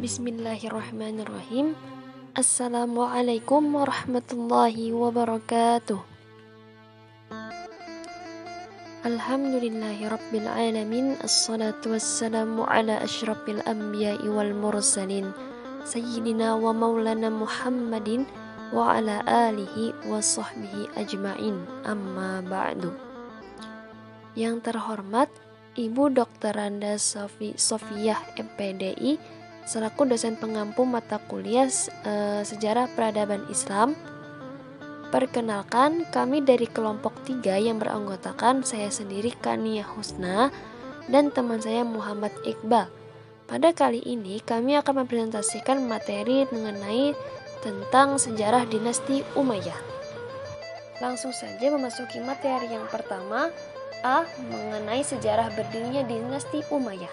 Bismillahirrahmanirrahim. Assalamualaikum warahmatullahi wabarakatuh. Alhamdulillahi rabbil alamin. Assalatu wassalamu ala asyrafil anbiya'i wal mursalin Sayyidina wa maulana Muhammadin wa ala alihi wa sahbihi ajma'in. Amma ba'du. Yang terhormat Ibu Dr. Randa Sofiyah MPDI selaku dosen pengampu mata kuliah Sejarah Peradaban Islam. Perkenalkan, kami dari kelompok 3 yang beranggotakan saya sendiri Kania Husna dan teman saya Muhammad Iqbal. Pada kali ini kami akan mempresentasikan materi mengenai tentang sejarah dinasti Umayyah. Langsung saja memasuki materi yang pertama, A. Mengenai sejarah berdirinya dinasti Umayyah.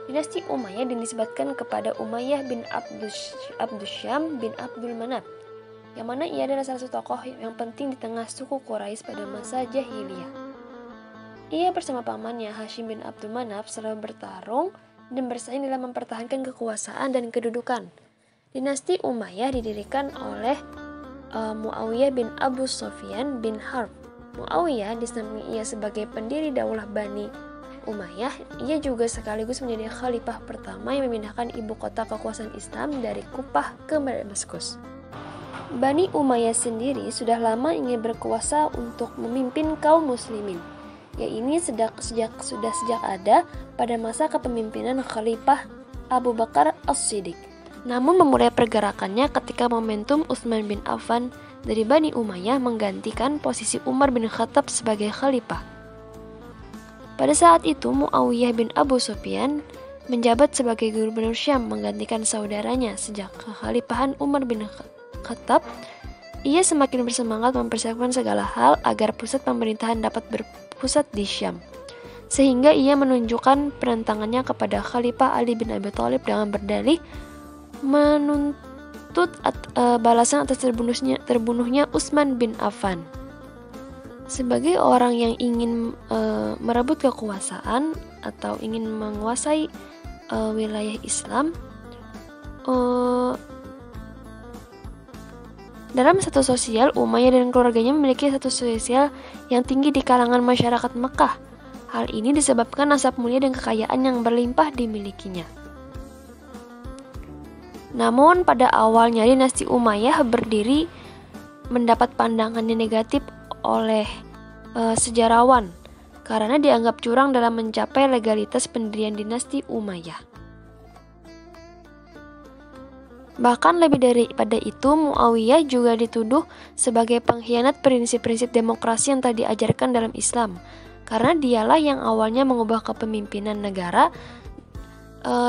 Dinasti Umayyah dinisbatkan kepada Umayyah bin Abdusyam bin Abdul Manaf, yang mana ia adalah salah satu tokoh yang penting di tengah suku Quraisy pada masa jahiliyah. Ia bersama pamannya Hashim bin Abdul Manaf selalu bertarung dan bersaing dalam mempertahankan kekuasaan dan kedudukan. Dinasti Umayyah didirikan oleh Muawiyah bin Abu Sufyan bin Harb. Muawiyah disamping ia sebagai pendiri daulah Bani Umayyah, ia juga sekaligus menjadi khalifah pertama yang memindahkan ibu kota kekuasaan Islam dari Kufah ke Damaskus. Bani Umayyah sendiri sudah lama ingin berkuasa untuk memimpin kaum muslimin, yaitu sudah sejak ada pada masa kepemimpinan Khalifah Abu Bakar As-Siddiq. Namun memulai pergerakannya ketika momentum Utsman bin Affan dari Bani Umayyah menggantikan posisi Umar bin Khattab sebagai khalifah. Pada saat itu Muawiyah bin Abu Sufyan menjabat sebagai gubernur Syam menggantikan saudaranya. Sejak kekhalifahan Umar bin Khattab, ia semakin bersemangat mempersiapkan segala hal agar pusat pemerintahan dapat berpusat di Syam. Sehingga ia menunjukkan penentangannya kepada Khalifah Ali bin Abi Thalib dengan berdalih menuntut balasan atas terbunuhnya Utsman bin Affan. Sebagai orang yang ingin merebut kekuasaan atau ingin menguasai wilayah Islam, dalam status sosial, Umayyah dan keluarganya memiliki status sosial yang tinggi di kalangan masyarakat Mekah. Hal ini disebabkan nasab mulia dan kekayaan yang berlimpah dimilikinya. Namun pada awalnya dinasti Umayyah berdiri mendapat pandangan yang negatif oleh sejarawan karena dianggap curang dalam mencapai legalitas pendirian dinasti Umayyah. Bahkan lebih daripada itu, Muawiyah juga dituduh sebagai pengkhianat prinsip-prinsip demokrasi yang telah diajarkan dalam Islam, karena dialah yang awalnya mengubah kepemimpinan negara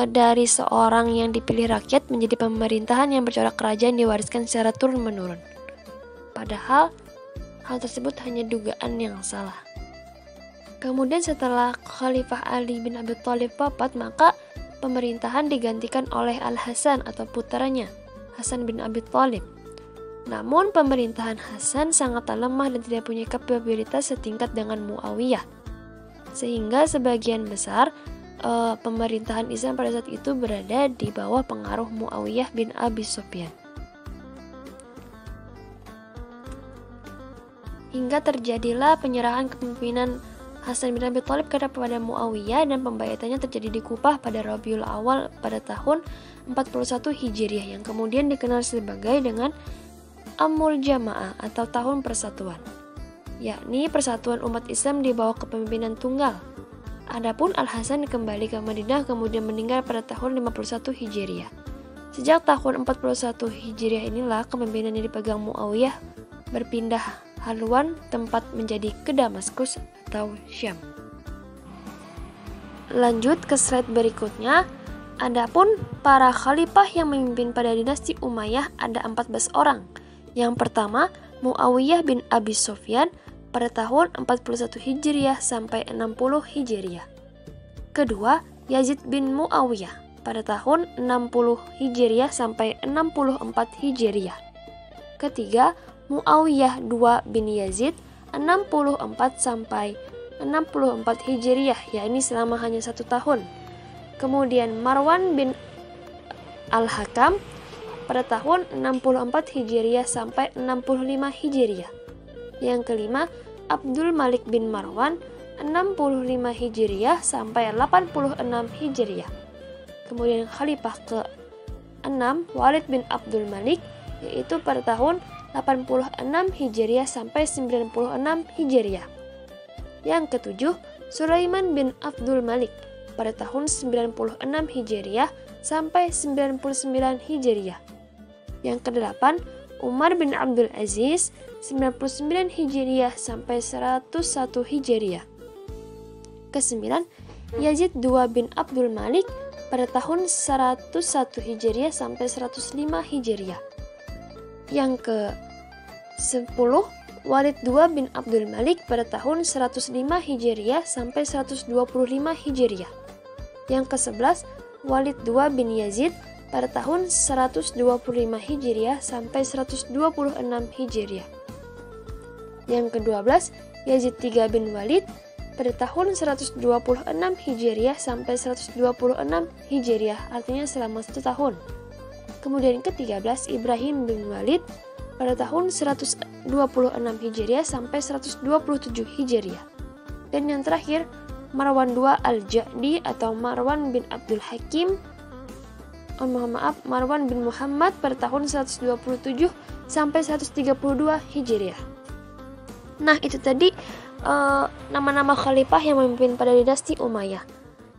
dari seorang yang dipilih rakyat menjadi pemerintahan yang bercorak kerajaan diwariskan secara turun-menurun. Padahal hal tersebut hanya dugaan yang salah. Kemudian setelah Khalifah Ali bin Abi Thalib wafat, maka pemerintahan digantikan oleh Al-Hasan atau putranya, Hasan bin Abi Thalib. Namun pemerintahan Hasan sangatlah lemah dan tidak punya kapabilitas setingkat dengan Muawiyah. Sehingga sebagian besar pemerintahan Islam pada saat itu berada di bawah pengaruh Muawiyah bin Abi Sufyan. Hingga terjadilah penyerahan kepemimpinan Hasan bin Abi Thalib kepada Muawiyah dan pembayatannya terjadi di Kufah pada Rabiul Awal pada tahun 41 Hijriah yang kemudian dikenal sebagai dengan Amul Jamaah atau tahun persatuan, yakni persatuan umat Islam di bawah kepemimpinan tunggal. Adapun Al-Hasan kembali ke Madinah kemudian meninggal pada tahun 51 Hijriah. Sejak tahun 41 Hijriah inilah kepemimpinannya dipegang Muawiyah berpindah haluan tempat menjadi ke Damaskus atau Syam. Lanjut ke slide berikutnya. Adapun para khalifah yang memimpin pada dinasti Umayyah ada 14 orang. Yang pertama, Muawiyah bin Abi Sufyan pada tahun 41 Hijriah sampai 60 Hijriah. Kedua, Yazid bin Muawiyah pada tahun 60 Hijriah sampai 64 Hijriah. Ketiga, Muawiyah II bin Yazid 64 sampai 64 Hijriah, yakni selama hanya 1 tahun. Kemudian Marwan bin Al-Hakam pada tahun 64 Hijriah sampai 65 Hijriah. Yang kelima, Abdul Malik bin Marwan 65 Hijriah sampai 86 Hijriah. Kemudian khalifah ke-6 Walid bin Abdul Malik, yaitu pada tahun 86 Hijriah sampai 96 Hijriah. Yang ketujuh, Sulaiman bin Abdul Malik pada tahun 96 Hijriah sampai 99 Hijriah. Yang kedelapan, Umar bin Abdul Aziz 99 Hijriah sampai 101 Hijriah. Kesembilan, Yazid II bin Abdul Malik pada tahun 101 Hijriah sampai 105 Hijriah. Yang ke-10, Walid II bin Abdul Malik pada tahun 105 Hijriah sampai 125 Hijriah. Yang ke-11, Walid II bin Yazid pada tahun 125 Hijriah sampai 126 Hijriah. Yang ke-12, Yazid III bin Walid pada tahun 126 Hijriah sampai 126 Hijriah, artinya selama 1 tahun. Kemudian ke-13, Ibrahim bin Walid pada tahun 126 Hijriah sampai 127 Hijriah. Dan yang terakhir, Marwan II Al-Ja'di atau Marwan bin Abdul Hakim, Marwan bin Muhammad pada tahun 127 sampai 132 Hijriah. Nah, itu tadi nama-nama khalifah yang memimpin pada dinasti Umayyah.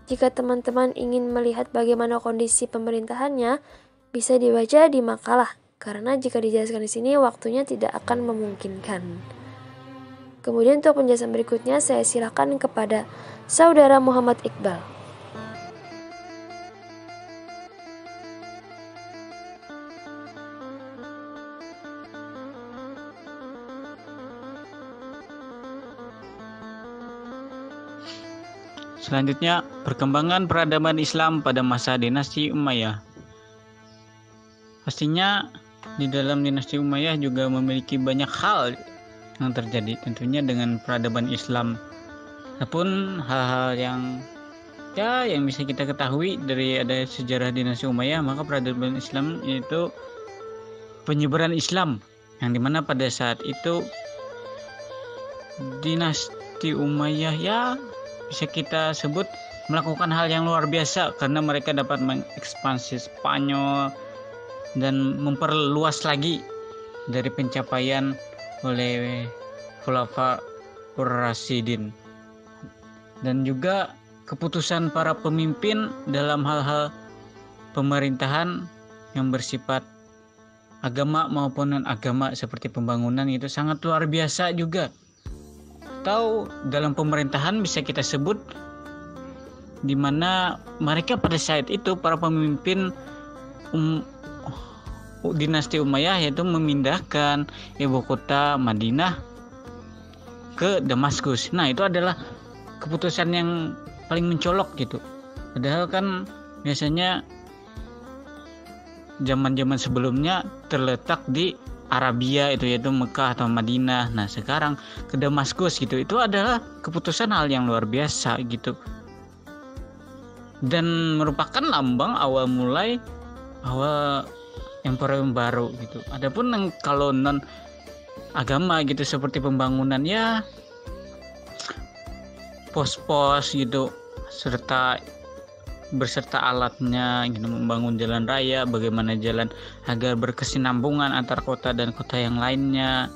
Jika teman-teman ingin melihat bagaimana kondisi pemerintahannya, bisa dibaca di makalah, karena jika dijelaskan di sini waktunya tidak akan memungkinkan. Kemudian untuk penjelasan berikutnya saya silakan kepada Saudara Muhammad Iqbal. Selanjutnya, perkembangan peradaban Islam pada masa dinasti Umayyah. Pastinya di dalam dinasti Umayyah juga memiliki banyak hal yang terjadi, tentunya dengan peradaban Islam. Adapun hal-hal yang bisa kita ketahui dari ada sejarah dinasti Umayyah, maka peradaban Islam yaitu penyebaran Islam, yang dimana pada saat itu dinasti Umayyah ya bisa kita sebut melakukan hal yang luar biasa, karena mereka dapat mengekspansi Spanyol dan memperluas lagi dari pencapaian oleh Khulafaur Rasyidin, dan juga keputusan para pemimpin dalam hal-hal pemerintahan yang bersifat agama maupun non-agama seperti pembangunan itu sangat luar biasa juga. Atau dalam pemerintahan bisa kita sebut di mana mereka pada saat itu para pemimpin dinasti Umayyah yaitu memindahkan ibu kota Madinah ke Damaskus. Nah, itu adalah keputusan yang paling mencolok gitu. Padahal kan biasanya zaman-zaman sebelumnya terletak di Arabia, itu yaitu Mekah atau Madinah. Nah, sekarang ke Damaskus gitu. Itu adalah keputusan hal yang luar biasa gitu. Dan merupakan lambang awal imperium baru gitu. Adapun kalau non agama gitu seperti pembangunan ya pos-pos gitu beserta alatnya gitu, membangun jalan raya, bagaimana jalan agar berkesinambungan antar kota dan kota yang lainnya,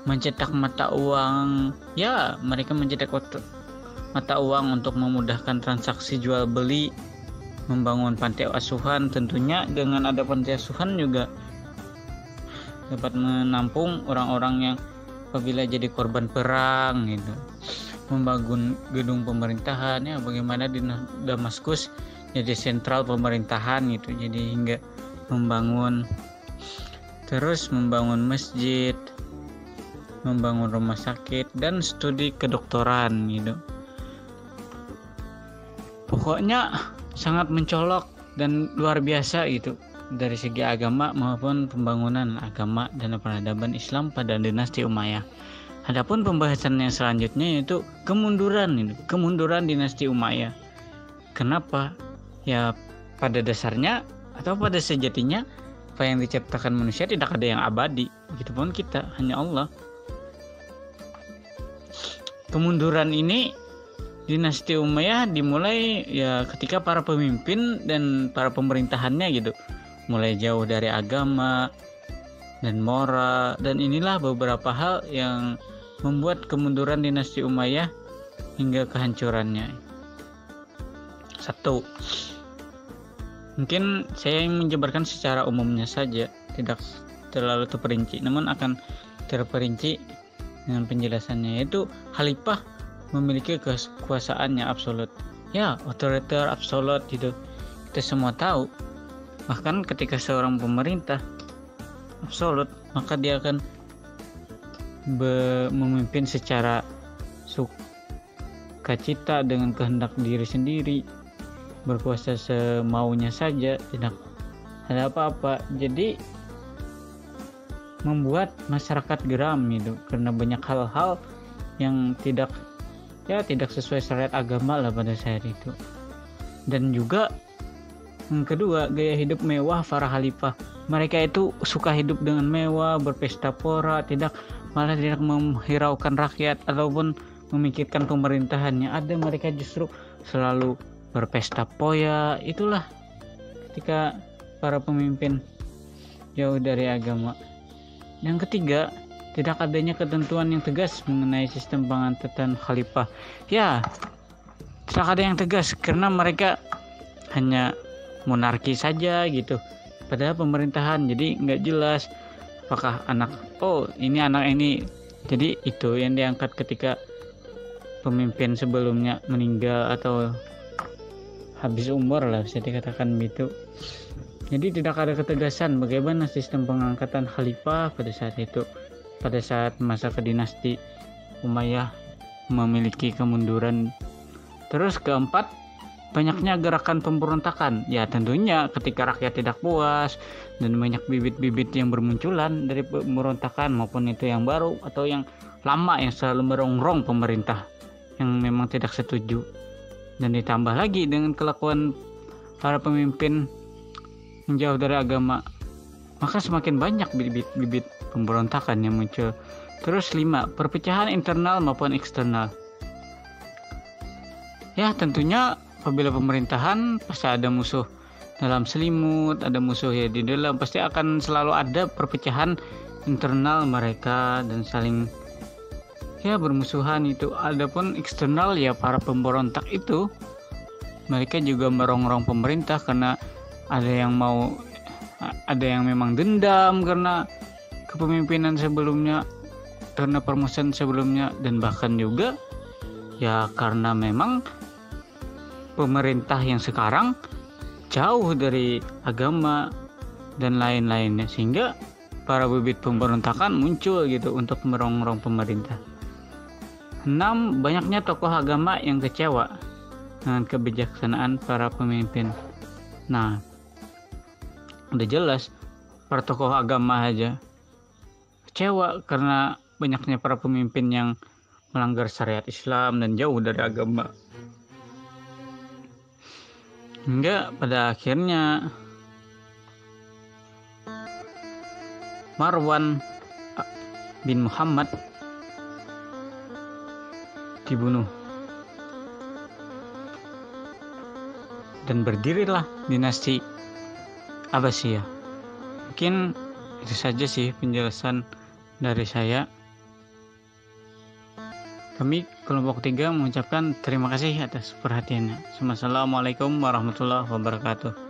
mencetak mata uang. Ya, mereka mencetak mata uang untuk memudahkan transaksi jual beli, membangun panti asuhan. Tentunya dengan ada panti asuhan juga dapat menampung orang-orang yang apabila jadi korban perang gitu. Membangun gedung pemerintahan, ya bagaimana di Damaskus jadi sentral pemerintahan gitu, jadi hingga membangun masjid, membangun rumah sakit dan studi kedokteran gitu. Pokoknya sangat mencolok dan luar biasa gitu dari segi agama maupun pembangunan agama dan peradaban Islam pada dinasti Umayyah. Adapun pembahasan yang selanjutnya yaitu kemunduran dinasti Umayyah. Kenapa? Ya pada dasarnya Atau pada sejatinya apa yang diciptakan manusia tidak ada yang abadi, begitupun kita, hanya Allah. Kemunduran ini dinasti Umayyah dimulai ya ketika para pemimpin dan para pemerintahannya gitu mulai jauh dari agama dan moral, dan inilah beberapa hal yang membuat kemunduran dinasti Umayyah hingga kehancurannya. 1. Mungkin saya ingin menjabarkan secara umumnya saja, tidak terlalu terperinci, namun akan terperinci dengan penjelasannya, yaitu khalifah memiliki kekuasaannya absolut. Ya, otoriter absolut gitu. Kita semua tahu. Bahkan ketika seorang pemerintah absolut, maka dia akan memimpin secara sukacita dengan kehendak diri sendiri, berkuasa semaunya saja, tidak ada apa-apa. Jadi membuat masyarakat geram gitu, karena banyak hal-hal yang tidak sesuai syariat agama lah pada saat itu. Dan juga yang kedua, gaya hidup mewah para khalifah. Mereka itu suka hidup dengan mewah, berpesta pora, malah tidak menghiraukan rakyat ataupun memikirkan pemerintahannya. Ada mereka justru selalu berpesta poya. Itulah ketika para pemimpin jauh dari agama. Yang ketiga, tidak adanya ketentuan yang tegas mengenai sistem pengangkatan khalifah. Ya, tidak ada yang tegas karena mereka hanya monarki saja gitu. Padahal pemerintahan jadi nggak jelas apakah anak ini. Jadi itu yang diangkat ketika pemimpin sebelumnya meninggal atau habis umur lah, bisa dikatakan begitu. Jadi tidak ada ketegasan bagaimana sistem pengangkatan khalifah pada saat itu, pada saat masa kedinasti Umayyah memiliki kemunduran. Terus keempat, banyaknya gerakan pemberontakan. Ya tentunya ketika rakyat tidak puas dan banyak bibit-bibit yang bermunculan dari pemberontakan, maupun itu yang baru atau yang lama yang selalu merongrong pemerintah yang memang tidak setuju. Dan ditambah lagi dengan kelakuan para pemimpin yang jauh dari agama, maka semakin banyak bibit-bibit pemberontakan yang muncul. Terus 5, perpecahan internal maupun eksternal. Ya tentunya apabila pemerintahan pasti ada musuh dalam selimut, ada musuh ya di dalam, pasti akan selalu ada perpecahan internal mereka dan saling bermusuhan itu. Adapun eksternal ya para pemberontak itu mereka juga merongrong pemerintah karena ada yang memang dendam karena kepemimpinan sebelumnya, karena permusuhan sebelumnya, dan bahkan juga ya karena memang pemerintah yang sekarang jauh dari agama dan lain-lainnya, sehingga para bibit pemberontakan muncul gitu untuk merongrong pemerintah. 6, banyaknya tokoh agama yang kecewa dengan kebijaksanaan para pemimpin. Nah, udah jelas para tokoh agama aja kecewa karena banyaknya para pemimpin yang melanggar syariat Islam dan jauh dari agama. Hingga pada akhirnya Marwan bin Muhammad dibunuh dan berdirilah dinasti Abbasiyah. Mungkin itu saja sih penjelasan dari saya. Kami kelompok 3 mengucapkan terima kasih atas perhatiannya. Assalamualaikum warahmatullahi wabarakatuh.